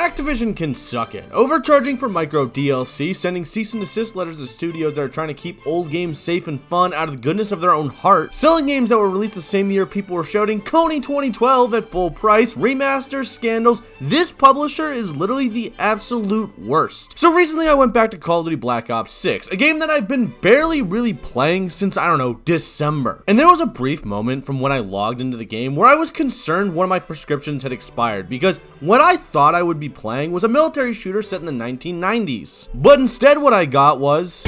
Activision can suck it. Overcharging for micro DLC, sending cease and desist letters to studios that are trying to keep old games safe and fun out of the goodness of their own heart, selling games that were released the same year people were shouting Coney 2012 at full price, remasters, scandals. This publisher is literally the absolute worst. So recently I went back to Call of Duty Black Ops 6, a game that I've been barely really playing since, I don't know, December. And there was a brief moment from when I logged into the game where I was concerned one of my prescriptions had expired, because what I thought I would be playing was a military shooter set in the 1990s. But instead what I got was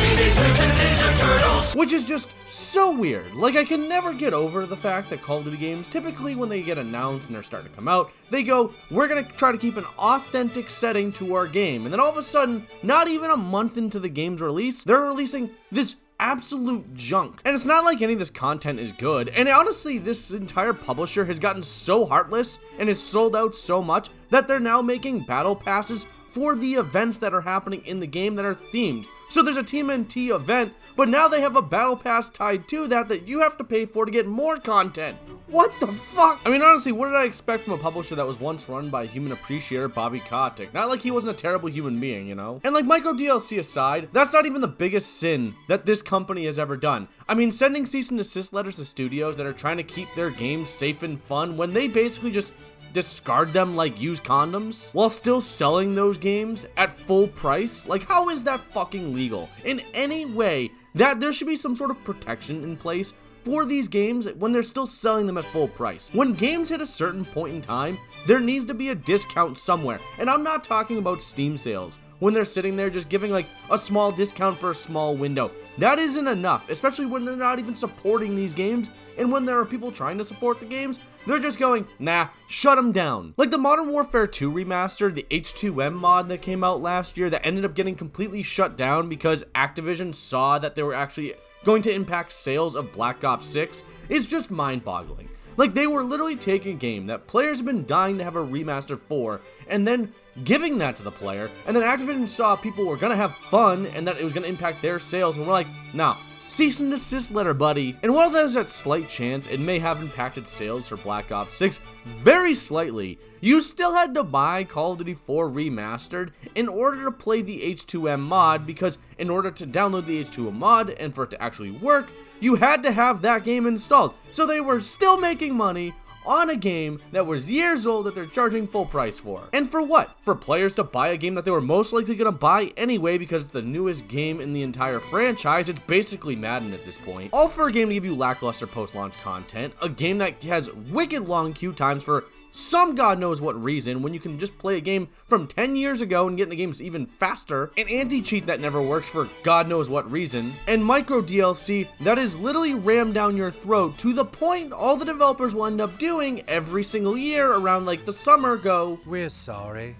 which is just so weird. Like, I can never get over the fact that Call of Duty games, typically when they get announced and they're starting to come out, they go, we're gonna try to keep an authentic setting to our game. And then all of a sudden, not even a month into the game's release, they're releasing this absolute junk. And it's not like any of this content is good. And honestly, this entire publisher has gotten so heartless and has sold out so much that they're now making battle passes for the events that are happening in the game that are themed. So there's a TMNT event, but now they have a battle pass tied to that you have to pay for to get more content. What the fuck? I mean, honestly, what did I expect from a publisher that was once run by human appreciator Bobby Kotick? Not like he wasn't a terrible human being, you know? And like, micro DLC aside, that's not even the biggest sin that this company has ever done. I mean, sending cease and desist letters to studios that are trying to keep their games safe and fun when they basically just discard them like used condoms while still selling those games at full price. Like, how is that fucking legal in any way? That there should be some sort of protection in place for these games when they're still selling them at full price. When games hit a certain point in time, there needs to be a discount somewhere. And I'm not talking about Steam sales, when they're sitting there just giving like a small discount for a small window. That isn't enough, especially when they're not even supporting these games, and when there are people trying to support the games, they're just going, nah, shut them down. Like the Modern Warfare 2 remaster, the H2M mod that came out last year that ended up getting completely shut down because Activision saw that they were actually going to impact sales of Black Ops 6, is just mind-boggling. Like, they were literally taking a game that players have been dying to have a remaster for, and then giving that to the player, and then Activision saw people were gonna have fun and that it was gonna impact their sales, and we're like, nah, cease and desist letter, buddy. And while there's that slight chance it may have impacted sales for Black Ops 6 very slightly, you still had to buy Call of Duty 4 Remastered in order to play the H2M mod, because in order to download the H2M mod and for it to actually work, you had to have that game installed. So they were still making money on a game that was years old that they're charging full price for. And for what? For players to buy a game that they were most likely gonna buy anyway because it's the newest game in the entire franchise. It's basically Madden at this point. All for a game to give you lackluster post-launch content, a game that has wicked long queue times for some god knows what reason, when you can just play a game from 10 years ago and get into games even faster, an anti-cheat that never works for god knows what reason, and micro DLC that is literally rammed down your throat to the point all the developers will end up doing every single year around like the summer go, we're sorry.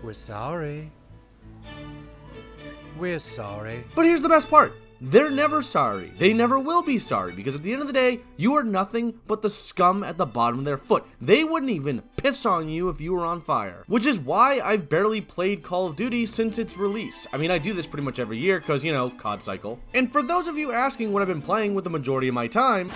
We're sorry. We're sorry. But here's the best part. They're never sorry. They never will be sorry, because at the end of the day, you are nothing but the scum at the bottom of their foot. They wouldn't even piss on you if you were on fire. Which is why I've barely played Call of Duty since its release. I mean, I do this pretty much every year because, you know, COD cycle. And for those of you asking what I've been playing with the majority of my time,